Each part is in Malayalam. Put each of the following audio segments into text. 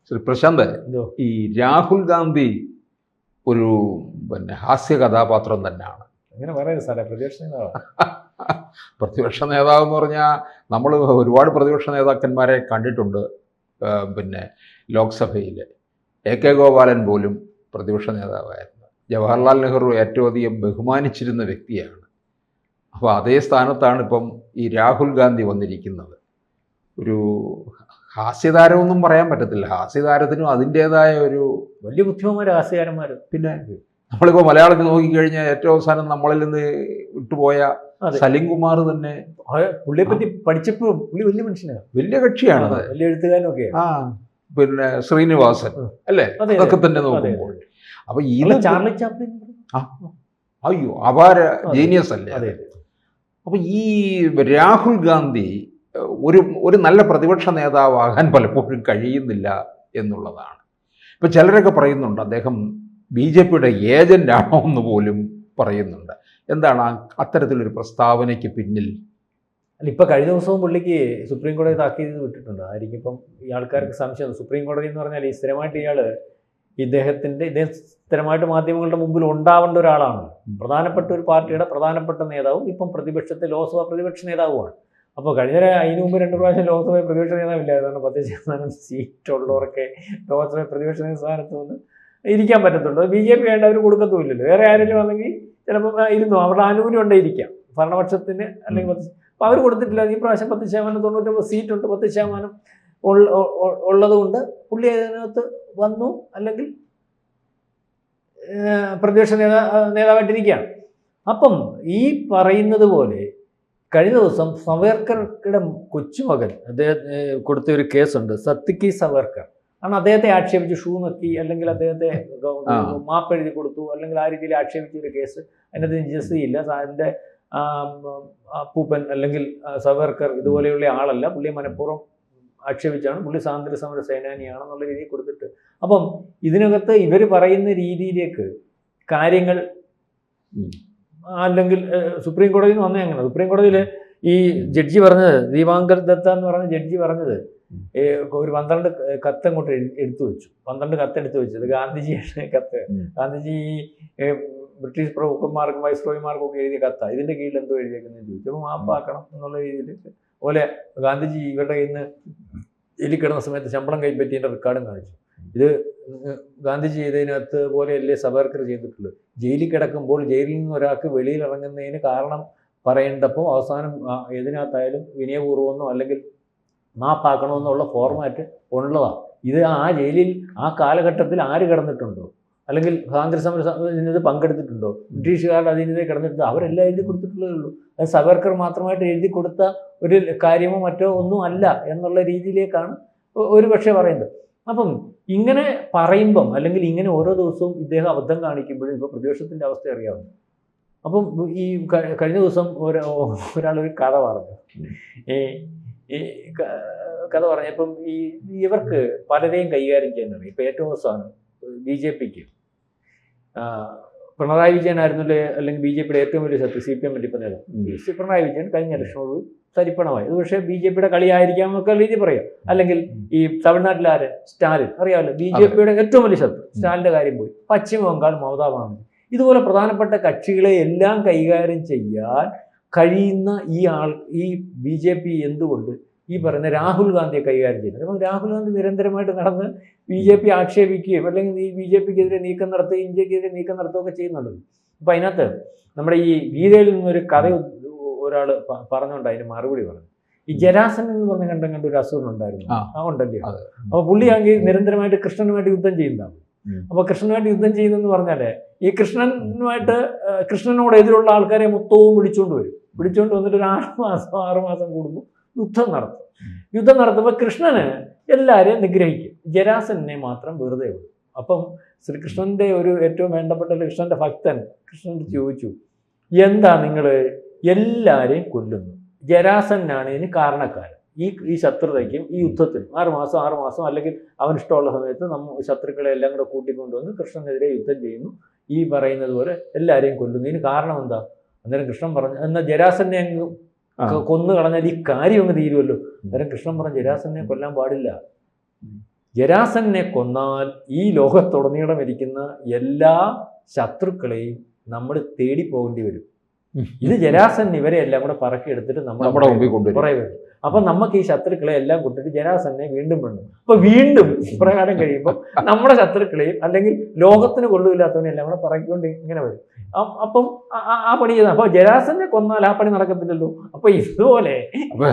ശ്രീ പ്രശാന്ത്, ഈ രാഹുൽ ഗാന്ധി ഒരു ഹാസ്യ കഥാപാത്രം തന്നെയാണ്. അങ്ങനെ പറയുന്നത് സാറേ, പ്രതിപക്ഷ നേതാവ്. പ്രതിപക്ഷ നേതാവ് എന്ന് പറഞ്ഞാൽ നമ്മൾ ഒരുപാട് പ്രതിപക്ഷ നേതാക്കന്മാരെ കണ്ടിട്ടുണ്ട്. ലോക്സഭയിൽ AK ഗോപാലൻ പോലും പ്രതിപക്ഷ നേതാവായിരുന്നു. ജവഹർലാൽ നെഹ്റു ഏറ്റവും അധികം ബഹുമാനിച്ചിരുന്ന വ്യക്തിയാണ്. അപ്പോൾ അതേ സ്ഥാനത്താണ് ഇപ്പം ഈ രാഹുൽ ഗാന്ധി വന്നിരിക്കുന്നത്. ഒരു ഹാസ്യതാരമൊന്നും പറയാൻ പറ്റത്തില്ല. ഹാസ്യതാരത്തിനും അതിൻ്റേതായ ഒരു വലിയ ബുദ്ധിമാന്മാർ ഹാസ്യകാരന്മാർ. പിന്നെ നമ്മളിപ്പോൾ മലയാളത്തിൽ നോക്കിക്കഴിഞ്ഞാൽ ഏറ്റവും അവസാനം നമ്മളിൽ നിന്ന് വിട്ടുപോയ സലിം കുമാർ തന്നെ, പുള്ളിയെ പറ്റി പഠിച്ചപ്പോൾ പുള്ളി വലിയ മനുഷ്യനാണ്, വലിയ കക്ഷിയാണ്, വലിയ എഴുത്തുകാരനും ഒക്കെ. പിന്നെ ശ്രീനിവാസൻ അല്ലേ, അതൊക്കെ തന്നെ നോക്കുമ്പോൾ അപ്പൊ ഇത് ചാർലി ചാപ്ലിൻ, അയ്യോ അപാര ജീനിയസ് അല്ലേ. അപ്പൊ ഈ രാഹുൽ ഗാന്ധി ഒരു നല്ല പ്രതിപക്ഷ നേതാവാകാൻ പലപ്പോഴും കഴിയുന്നില്ല എന്നുള്ളതാണ്. ഇപ്പം ചിലരൊക്കെ പറയുന്നുണ്ട് അദ്ദേഹം BJPയുടെ ഏജൻ്റ് ആണോ എന്ന് പോലും പറയുന്നുണ്ട്. എന്താണ് അത്തരത്തിലൊരു പ്രസ്താവനയ്ക്ക് പിന്നിൽ? അല്ല, ഇപ്പം കഴിഞ്ഞ ദിവസവും പുള്ളിക്ക് സുപ്രീം കോടതി താക്കീത് വിട്ടിട്ടുണ്ട്. ആയിരിക്കും ഇപ്പം ഈ ആൾക്കാർക്ക് സംശയം. സുപ്രീം കോടതി എന്ന് പറഞ്ഞാൽ ഈ സ്ഥിരമായിട്ട് ഇദ്ദേഹം സ്ഥിരമായിട്ട് മാധ്യമങ്ങളുടെ മുമ്പിൽ ഉണ്ടാവേണ്ട ഒരാളാണ്. പ്രധാനപ്പെട്ട ഒരു പാർട്ടിയുടെ പ്രധാനപ്പെട്ട നേതാവും ഇപ്പം പ്രതിപക്ഷത്തെ ലോക്സഭാ പ്രതിപക്ഷ നേതാവുമാണ്. അപ്പോൾ അതിനു മുമ്പ് 2 പ്രാവശ്യം ലോക്സഭ പ്രതിപക്ഷ നേതാവില്ലായിരുന്നു. 10% സീറ്റുള്ളവർക്ക് ലോക്സഭ പ്രതിപക്ഷ സ്ഥാനത്ത് വന്ന് ഇരിക്കാൻ പറ്റത്തുള്ളൂ. BJP വേണ്ട, അവർ കൊടുക്കത്തുമില്ലല്ലോ. വേറെ ആരെങ്കിലും വന്നെങ്കിൽ ചിലപ്പോൾ ഇരുന്നു, അവരുടെ ആനുകൂല്യം ഉണ്ടേ ഇരിക്കാം ഭരണപക്ഷത്തിന്. അല്ലെങ്കിൽ അപ്പോൾ അവർ കൊടുത്തിട്ടില്ല. ഈ പ്രാവശ്യം 10%, 99 സീറ്റുണ്ട്, 10% ഉള്ളതുകൊണ്ട് പുള്ളി അതിനകത്ത് വന്നു, അല്ലെങ്കിൽ പ്രതിപക്ഷ നേതാവായിട്ടിരിക്കുകയാണ്. അപ്പം ഈ പറയുന്നത് പോലെ കഴിഞ്ഞ ദിവസം സവേർക്കറുടെ കൊച്ചുമകൻ അദ്ദേഹം കൊടുത്ത ഒരു കേസുണ്ട്, സത്യക്കി സവേർക്കർ ആണ്. അദ്ദേഹത്തെ ആക്ഷേപിച്ച് ഷൂ നക്കി, അല്ലെങ്കിൽ അദ്ദേഹത്തെ മാപ്പ് എഴുതി കൊടുത്തു, അല്ലെങ്കിൽ ആ രീതിയിൽ ആക്ഷേപിച്ച ഒരു കേസ്. അതിനകത്ത് ജസ്റ്റിയില്ല. അതിൻ്റെ അപ്പൂപ്പൻ അല്ലെങ്കിൽ സവേർക്കർ ഇതുപോലെയുള്ള ആളല്ല, പുള്ളിയെ മനഃപൂർവ്വം ആക്ഷേപിച്ചാണ്. പുള്ളി സ്വാതന്ത്ര്യ സമര സേനാനിയാണെന്നുള്ള രീതിയിൽ കൊടുത്തിട്ട്, അപ്പം ഇതിനകത്ത് ഇവർ പറയുന്ന രീതിയിലേക്ക് കാര്യങ്ങൾ, അല്ലെങ്കിൽ സുപ്രീം കോടതിയിൽ നിന്ന് വന്നേ അങ്ങനെ. സുപ്രീം കോടതിയിൽ ഈ ജഡ്ജി പറഞ്ഞത്, ദീപാങ്കർ ദത്ത എന്ന് പറഞ്ഞ ജഡ്ജി പറഞ്ഞത്, ഒരു 12 കത്ത് അങ്ങോട്ട് എടുത്തു വെച്ചു. 12 കത്ത് എടുത്തു വെച്ചത് ഗാന്ധിജിയുടെ കത്ത്. ഗാന്ധിജി ബ്രിട്ടീഷ് പ്രഭുക്കന്മാർക്കും വൈസ്രോയിമാർക്കും ഒക്കെ എഴുതിയ കത്താണ്. ഇതിൻ്റെ കീഴിൽ എന്തോ എഴുതിയേക്കുന്നതെന്ന് ചോദിച്ചു. അപ്പോൾ മാപ്പാക്കണം എന്നുള്ള രീതിയിൽ പോലെ ഗാന്ധിജി ഇവരുടെ കയ്യിൽ നിന്ന് ജയിലിൽ കിടന്ന സമയത്ത് ശമ്പളം കൈപ്പറ്റിയതിൻ്റെ റെക്കോർഡും കാണിച്ചു. ഇത് ഗാന്ധിജി ചെയ്തതിനകത്ത് പോലെയല്ലേ സവേർക്കർ ചെയ്തിട്ടുള്ളത്. ജയിലിൽ കിടക്കുമ്പോൾ ജയിലിൽ നിന്ന് ഒരാൾക്ക് വെളിയിൽ ഇറങ്ങുന്നതിന് കാരണം പറയേണ്ടപ്പോൾ അവസാനം ഏതിനകത്തായാലും വിനയപൂർവ്വമെന്നോ അല്ലെങ്കിൽ മാപ്പാക്കണമെന്നുള്ള ഫോർമാറ്റ് ഉള്ളതാണ്. ഇത് ആ ജയിലിൽ ആ കാലഘട്ടത്തിൽ ആര് കിടന്നിട്ടുണ്ടോ, അല്ലെങ്കിൽ സ്വാതന്ത്ര്യ സമര പങ്കെടുത്തിട്ടുണ്ടോ, ബ്രിട്ടീഷുകാരുടെ അധീനതയിൽ കിടന്നിട്ടുണ്ടോ, അവരെല്ലാം എഴുതി കൊടുത്തിട്ടുള്ളതേ ഉള്ളൂ. അത് സവേർക്കർ മാത്രമായിട്ട് എഴുതി കൊടുത്ത ഒരു കാര്യമോ മറ്റോ ഒന്നും അല്ല എന്നുള്ള രീതിയിലേക്കാണ് ഒരു പക്ഷേ പറയുന്നത്. അപ്പം ഇങ്ങനെ പറയുമ്പം, അല്ലെങ്കിൽ ഇങ്ങനെ ഓരോ ദിവസവും ഇദ്ദേഹം അബദ്ധം കാണിക്കുമ്പോഴും ഇപ്പോൾ പ്രതിപക്ഷത്തിൻ്റെ അവസ്ഥ അറിയാവുന്നു. അപ്പം ഈ കഴിഞ്ഞ ദിവസം ഒരാളൊരു കഥ പറഞ്ഞു. ഈ കഥ പറഞ്ഞപ്പം ഇവർക്ക് പലരെയും കൈകാര്യം ചെയ്യുന്നുണ്ട്. ഇപ്പോൾ ഏറ്റവും അവസാനം BJPക്ക് പിണറായി വിജയനായിരുന്നല്ലേ, അല്ലെങ്കിൽ BJPയുടെ ഏറ്റവും വലിയ ശത്രു CPM ഇപ്പം നേതാവ് പിണറായി വിജയൻ കഴിഞ്ഞ ഇലക്ഷനോട് തരിപ്പണമായി. അത് പക്ഷേ BJPയുടെ കളിയായിരിക്കാം എന്നൊക്കെ രീതി പറയാം. അല്ലെങ്കിൽ ഈ തമിഴ്നാട്ടിലാര് സ്റ്റാലിൻ അറിയാമല്ലോ, BJPയുടെ ഏറ്റവും വലിയ ശത്രു. സ്റ്റാലിൻ്റെ കാര്യം പോയി. പശ്ചിമ ബംഗാൾ മമതാ ബാനർജി. ഇതുപോലെ പ്രധാനപ്പെട്ട കക്ഷികളെ എല്ലാം കൈകാര്യം ചെയ്യാൻ കഴിയുന്ന ഈ BJP എന്തുകൊണ്ട് ഈ പറയുന്ന രാഹുൽ ഗാന്ധിയെ കൈകാര്യം ചെയ്യുന്നത്? അപ്പം രാഹുൽ ഗാന്ധി നിരന്തരമായിട്ട് നടന്ന് BJP ആക്ഷേപിക്കുകയും അല്ലെങ്കിൽ ഈ BJPക്കെതിരെ നീക്കം നടത്തുകയും ഇന്ത്യക്കെതിരെ നീക്കം നടത്തുകയൊക്കെ ചെയ്യുന്നുണ്ടല്ലോ. അപ്പം അതിനകത്ത് നമ്മുടെ ഈ ഗീതയിൽ നിന്നൊരു കഥ ഒരാൾ പറഞ്ഞുകൊണ്ട് അതിന് മറുപടി പറഞ്ഞു. ഈ ജരാസൻ എന്ന് പറഞ്ഞ കണ്ട ഒരു അസുഖം ഉണ്ടായിരുന്നു, ഉണ്ടല്ലേ. അപ്പോൾ പുള്ളിയാണെങ്കിൽ നിരന്തരമായിട്ട് കൃഷ്ണനുമായിട്ട് യുദ്ധം ചെയ്യുന്നതാണ്. അപ്പോൾ കൃഷ്ണനുമായിട്ട് യുദ്ധം ചെയ്യുന്നതെന്ന് പറഞ്ഞാൽ ഈ കൃഷ്ണനോട് എതിരുള്ള ആൾക്കാരെ മൊത്തവും വിളിച്ചുകൊണ്ട് വന്നിട്ട് ഒരു 6 മാസം കൂടുമ്പോൾ യുദ്ധം നടത്തുമ്പോൾ കൃഷ്ണന് എല്ലാവരെയും നിഗ്രഹിക്കും, ജരാസനെ മാത്രം വെറുതെ വിടും. അപ്പം ശ്രീകൃഷ്ണൻ്റെ ഒരു ഏറ്റവും വേണ്ടപ്പെട്ട കൃഷ്ണൻ്റെ ഭക്തൻ കൃഷ്ണനോട് ചോദിച്ചു, എന്താ നിങ്ങൾ എല്ലാവരെയും കൊല്ലുന്നു? ജരാസനാണ് ഇതിന് കാരണക്കാരൻ. ഈ ശത്രുതയ്ക്കും ഈ യുദ്ധത്തിനും 6 മാസം അല്ലെങ്കിൽ അവനിഷ്ടമുള്ള സമയത്ത് ശത്രുക്കളെ എല്ലാം കൂടെ കൂട്ടിക്കൊണ്ടുവന്ന് കൃഷ്ണനെതിരെ യുദ്ധം ചെയ്യുന്നു. ഈ പറയുന്നത് പോലെ എല്ലാവരെയും കൊല്ലുന്നു. ഇതിന് കാരണം എന്താ? അന്നേരം കൃഷ്ണൻ പറഞ്ഞു, എന്നാൽ ജരാസനെ അങ്ങ് കൊന്നു കളഞ്ഞാൽ ഈ കാര്യം അങ്ങ് തീരുമല്ലോ. അന്നേരം കൃഷ്ണൻ പറഞ്ഞു, ജരാസനെ കൊല്ലാൻ പാടില്ല. ജരാസനെ കൊന്നാൽ ഈ ലോകത്തുടനീളം ഇരിക്കുന്ന എല്ലാ ശത്രുക്കളെയും നമ്മൾ തേടി പോകേണ്ടി വരും. ഇത് ജരാസൻ ഇവരെ എല്ലാം കൂടെ പറക്കിയെടുത്തിട്ട് നമ്മുടെ മുമ്പിൽ കൊണ്ടുവരും. പുറകെ വരും. അപ്പൊ നമുക്ക് ഈ ശത്രുക്കളെ എല്ലാം കൊണ്ടിട്ട് ജരാസനെ വീണ്ടും വേണം. അപ്പൊ വീണ്ടും ഇപ്രകാരം കഴിയുമ്പോൾ നമ്മുടെ ശത്രുക്കളെയും അല്ലെങ്കിൽ ലോകത്തിന് കൊള്ളുമില്ലാത്തവനെ എല്ലാം കൂടെ പറക്കിക്കൊണ്ട് ഇങ്ങനെ വരും. അപ്പം ആ പണി ചെയ്ത അപ്പൊ ജരാസനെ കൊന്നാൽ ആ പണി നടക്കത്തില്ലല്ലോ. അപ്പൊ ഇതുപോലെ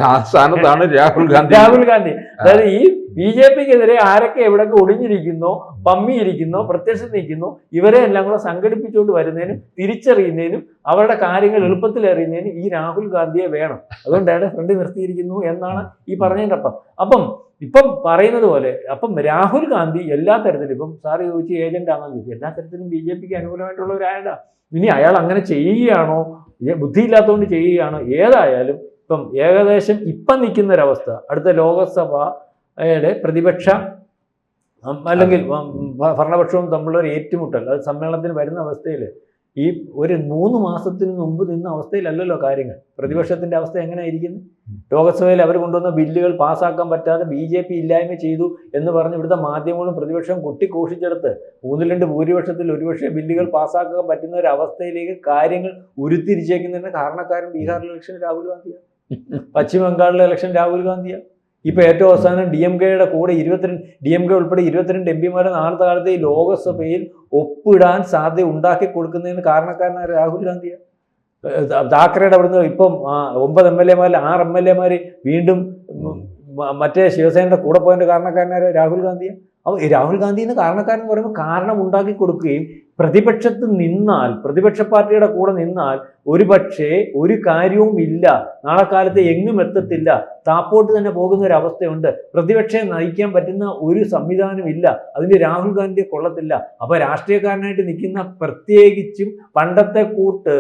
ആ സ്ഥാനത്താണ് രാഹുൽ ഗാന്ധി. അതായത് ഈ BJPക്കെതിരെ ആരൊക്കെ എവിടെയൊക്കെ ഒളിഞ്ഞിരിക്കുന്നോ, പമ്മിയിരിക്കുന്നോ, പ്രത്യക്ഷത്തിൽ നിൽക്കുന്നോ, ഇവരെ എല്ലാം കൂടെ സംഘടിപ്പിച്ചുകൊണ്ട് വരുന്നതിനും തിരിച്ചറിയുന്നതിനും അവരുടെ കാര്യങ്ങൾ എളുപ്പത്തിൽ അറിയുന്നതിനും ഈ രാഹുൽ ഗാന്ധിയെ വേണം. അതുകൊണ്ട് അയാളെ ഫ്രണ്ട് നിർത്തിയിരിക്കുന്നു എന്നാണ് ഈ പറഞ്ഞതിൻ്റെ അപ്പം ഇപ്പം പറയുന്നത് പോലെ അപ്പം രാഹുൽ ഗാന്ധി എല്ലാ തരത്തിലും ഇപ്പം സാറ് ചോദിച്ച് ഏജന്റ് ആണെന്ന് ചോദിച്ചു, എല്ലാ തരത്തിലും BJPക്ക് അനുകൂലമായിട്ടുള്ള ഒരാളാണ്. ഇനി അയാൾ അങ്ങനെ ചെയ്യുകയാണോ, ബുദ്ധിയില്ലാത്തതുകൊണ്ട് ചെയ്യുകയാണോ, ഏതായാലും ഇപ്പം ഏകദേശം ഇപ്പം നിൽക്കുന്നൊരവസ്ഥ അടുത്ത ലോകസഭയുടെ പ്രതിപക്ഷ അല്ലെങ്കിൽ ഭരണപക്ഷവും തമ്മിലുള്ള ഒരു ഏറ്റുമുട്ടൽ, അത് സമ്മേളനത്തിന് വരുന്ന അവസ്ഥയിൽ ഈ ഒരു 3 മാസത്തിന് മുമ്പ് നിന്ന അവസ്ഥയിലല്ലല്ലോ കാര്യങ്ങൾ. പ്രതിപക്ഷത്തിൻ്റെ അവസ്ഥ എങ്ങനെയായിരിക്കുന്നു? ലോകസഭയിൽ അവർ കൊണ്ടുവന്ന ബില്ലുകൾ പാസ്സാക്കാൻ പറ്റാതെ BJP ഇല്ലായ്മ ചെയ്തു എന്ന് പറഞ്ഞ് ഇവിടുത്തെ മാധ്യമങ്ങളും പ്രതിപക്ഷം കൊട്ടിഘോഷിച്ചെടുത്ത് 3-2 ഭൂരിപക്ഷത്തിൽ ഒരുപക്ഷെ ബില്ലുകൾ പാസ്സാക്കാൻ പറ്റുന്ന ഒരു അവസ്ഥയിലേക്ക് കാര്യങ്ങൾ ഉരുത്തിരിച്ചേക്കുന്നതിന് കാരണക്കാരൻ ബീഹാറിലെ ഇലക്ഷൻ രാഹുൽ ഗാന്ധിയാണ്, പശ്ചിമ ബംഗാളിലെ ഇലക്ഷൻ രാഹുൽ ഗാന്ധിയാണ്. ഇപ്പോൾ ഏറ്റവും അവസാനം DMKയുടെ കൂടെ 22 DMK ഉൾപ്പെടെ 22 MP നാളത്തെ കാലത്ത് ഈ ലോകസഭയിൽ ഒപ്പിടാൻ സാധ്യത ഉണ്ടാക്കി കൊടുക്കുന്നതിന് കാരണക്കാരനായ രാഹുൽ ഗാന്ധിയാണ്. താക്കറയുടെ അവിടുന്ന് ഇപ്പം 9 MLA 6 MLA വീണ്ടും മറ്റേ ശിവസേനയുടെ കൂടെ പോയതിൻ്റെ കാരണക്കാരനായ രാഹുൽ ഗാന്ധിയാണ്. അപ്പോൾ രാഹുൽ ഗാന്ധിന്ന് കാരണക്കാരൻ എന്ന് പറയുമ്പോൾ കാരണം ഉണ്ടാക്കി കൊടുക്കുകയും പ്രതിപക്ഷത്ത് നിന്നാൽ, പ്രതിപക്ഷ പാർട്ടിയുടെ കൂടെ നിന്നാൽ ഒരുപക്ഷെ ഒരു കാര്യവും ഇല്ല, നാളെ കാലത്ത് എങ്ങും എത്തത്തില്ല, താപ്പോട്ട് തന്നെ പോകുന്ന ഒരു അവസ്ഥയുണ്ട്, പ്രതിപക്ഷത്തെ നയിക്കാൻ പറ്റുന്ന ഒരു സംവിധാനം ഇല്ല, അതിന് രാഹുൽ ഗാന്ധിയെ കൊള്ളത്തില്ല. അപ്പോൾ രാഷ്ട്രീയക്കാരനായിട്ട് നിൽക്കുന്ന, പ്രത്യേകിച്ചും പണ്ടത്തെ കൂട്ട്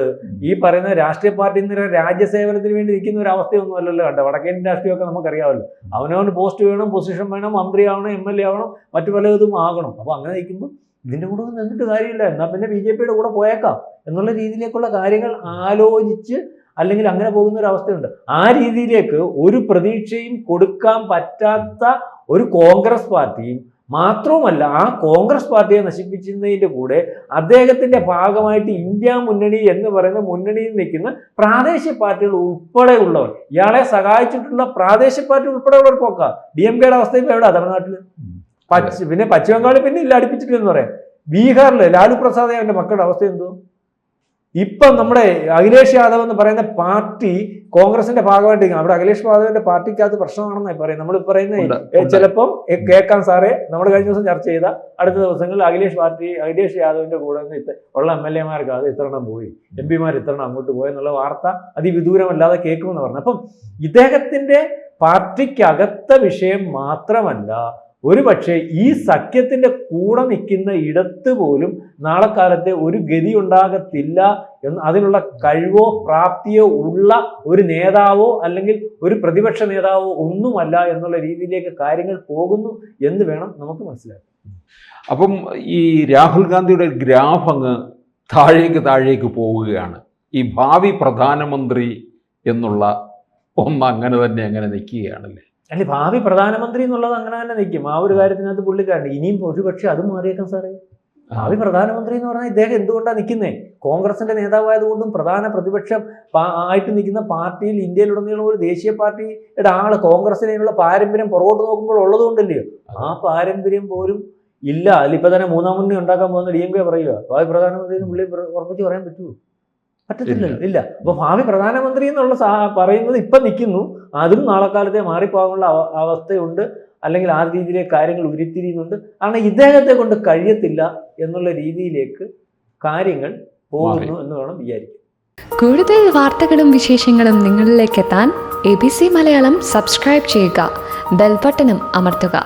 ഈ പറയുന്ന രാഷ്ട്രീയ പാർട്ടി രാജ്യസേവനത്തിന് വേണ്ടി നിൽക്കുന്ന ഒരു അവസ്ഥയൊന്നും അല്ലല്ലോ കണ്ടോ. വടക്കേന്ത്യൻ രാഷ്ട്രീയമൊക്കെ നമുക്കറിയാമല്ലോ. അവനവന് പോസ്റ്റ് വേണം, പൊസിഷൻ വേണം, മന്ത്രി ആവണം, MLA ആവണം, മറ്റു പലതും ആകണം. അപ്പോൾ അങ്ങനെ നിൽക്കുമ്പോൾ ഇതിൻ്റെ കൂടെ നിന്നിട്ട് കാര്യമില്ല, എന്നാൽ പിന്നെ BJPയുടെ കൂടെ പോയേക്കാം എന്നുള്ള രീതിയിലേക്കുള്ള കാര്യങ്ങൾ ആലോചിച്ച് അല്ലെങ്കിൽ അങ്ങനെ പോകുന്ന ഒരു അവസ്ഥയുണ്ട്. ആ രീതിയിലേക്ക് ഒരു പ്രതീക്ഷയും കൊടുക്കാൻ പറ്റാത്ത ഒരു കോൺഗ്രസ് പാർട്ടിയും മാത്രവുമല്ല, ആ കോൺഗ്രസ് പാർട്ടിയെ നശിപ്പിക്കുന്നതിൻ്റെ കൂടെ അദ്ദേഹത്തിൻ്റെ ഭാഗമായിട്ട് ഇന്ത്യ മുന്നണി എന്ന് പറയുന്ന മുന്നണിയിൽ നിൽക്കുന്ന പ്രാദേശിക പാർട്ടികൾ ഉൾപ്പെടെ ഉള്ളവർ, ഇയാളെ സഹായിച്ചിട്ടുള്ള പ്രാദേശിക പാർട്ടി ഉൾപ്പെടെയുള്ളവർ പോക്കാം. DMKയുടെ അവസ്ഥ ഇപ്പോൾ എവിടെയാണ്? തമിഴ്നാട്ടിൽ. പിന്നെ പശ്ചിമ ബംഗാളിൽ പിന്നെ ഇല്ല, അടുപ്പിച്ചിട്ടില്ലെന്ന് പറയാം. ബീഹാറിൽ ലാലു പ്രസാദ് അവൻ്റെ മക്കളുടെ അവസ്ഥ എന്തോ? ഇപ്പം നമ്മുടെ അഖിലേഷ് യാദവ് എന്ന് പറയുന്ന പാർട്ടി കോൺഗ്രസിന്റെ ഭാഗമായിട്ട് അവിടെ അഖിലേഷ് യാദവിന്റെ പാർട്ടിക്കകത്ത് പ്രശ്നമാണെന്നായി പറയും. നമ്മൾ പറയുന്നത് ചിലപ്പം കേൾക്കാൻ സാറേ, നമ്മൾ കഴിഞ്ഞ ദിവസം ചർച്ച ചെയ്ത അടുത്ത ദിവസങ്ങളിൽ അഖിലേഷ് യാദവിന്റെ കൂടെ ഉള്ള MLA മാർക്ക് ഇത്രണ്ണം പോയി, MP ഇത്രണ്ണം അങ്ങോട്ട് പോയെന്നുള്ള വാർത്ത അതിവിദൂരമല്ലാതെ കേൾക്കുമെന്ന് പറഞ്ഞു. അപ്പം ഇദ്ദേഹത്തിന്റെ പാർട്ടിക്കകത്ത വിഷയം മാത്രമല്ല, ഒരുപക്ഷെ ഈ സഖ്യത്തിന്റെ കൂടെ നിൽക്കുന്ന ഇടത്ത് പോലും നാളെ കാലത്തെ ഒരു ഗതി ഉണ്ടാകത്തില്ല എന്ന്, അതിനുള്ള കഴിവോ പ്രാപ്തിയോ ഉള്ള ഒരു നേതാവോ അല്ലെങ്കിൽ ഒരു പ്രതിപക്ഷ നേതാവോ ഒന്നുമല്ല എന്നുള്ള രീതിയിലേക്ക് കാര്യങ്ങൾ പോകുന്നു എന്ന് വേണം നമുക്ക് മനസ്സിലാക്കാൻ. അപ്പം ഈ രാഹുൽ ഗാന്ധിയുടെ ഗ്രാഫ് അങ്ങ് താഴേക്ക് പോവുകയാണ്. ഈ ഭാവി പ്രധാനമന്ത്രി എന്നുള്ള ഒന്ന് അങ്ങനെ നിൽക്കുകയാണല്ലേ? അല്ലെ, ഭാവി പ്രധാനമന്ത്രി എന്നുള്ളത് അങ്ങനെ തന്നെ നിൽക്കും. ആ ഒരു കാര്യത്തിനകത്ത് പുള്ളിക്കാരുണ്ട്. ഇനിയും ഒരുപക്ഷെ അത് മാറിയേക്കാം സാറേ. ഭാവി പ്രധാനമന്ത്രി എന്ന് പറഞ്ഞാൽ ഇദ്ദേഹം എന്തുകൊണ്ടാണ് നിൽക്കുന്നത്? കോൺഗ്രസിന്റെ നേതാവായതുകൊണ്ടും പ്രധാന പ്രതിപക്ഷം ആയിട്ട് നിൽക്കുന്ന പാർട്ടിയിൽ ഇന്ത്യയിലുടനീളം ഒരു ദേശീയ പാർട്ടിയുടെ ആള് കോൺഗ്രസിനുള്ള പാരമ്പര്യം പുറകോട്ട് നോക്കുമ്പോൾ ഉള്ളതുകൊണ്ടല്ലയോ. ആ പാരമ്പര്യം പോലും ഇല്ല. അതിലിപ്പോൾ തന്നെ 3ാം മുന്നണി ഉണ്ടാക്കാൻ പോകുന്ന DMK പറയുക ഭാവി പ്രധാനമന്ത്രി എന്ന് പുള്ളി ഉറപ്പിച്ച് പറയാൻ പറ്റുമോ? പറ്റത്തില്ലല്ലോ, ഇല്ല. അപ്പോൾ ഭാവി പ്രധാനമന്ത്രി എന്നുള്ള പറയുന്നത് ഇപ്പം നിൽക്കുന്നു, അതും നാളെ കാലത്തെ മാറിപ്പോകാനുള്ള അവസ്ഥയുണ്ട്, അല്ലെങ്കിൽ ആ രീതിയിലേക്ക് കാര്യങ്ങൾ ഉരുത്തിരിയുന്നുണ്ട്. കാരണം ഇദ്ദേഹത്തെ കൊണ്ട് കഴിയത്തില്ല എന്നുള്ള രീതിയിലേക്ക് കാര്യങ്ങൾ പോകുന്നു എന്ന് വേണം വിചാരിക്കാൻ. കൂടുതൽ വാർത്തകളും വിശേഷങ്ങളും നിങ്ങളിലേക്ക് എത്താൻ ABC മലയാളം സബ്സ്ക്രൈബ് ചെയ്യുക, ബെൽ ബട്ടണും അമർത്തുക.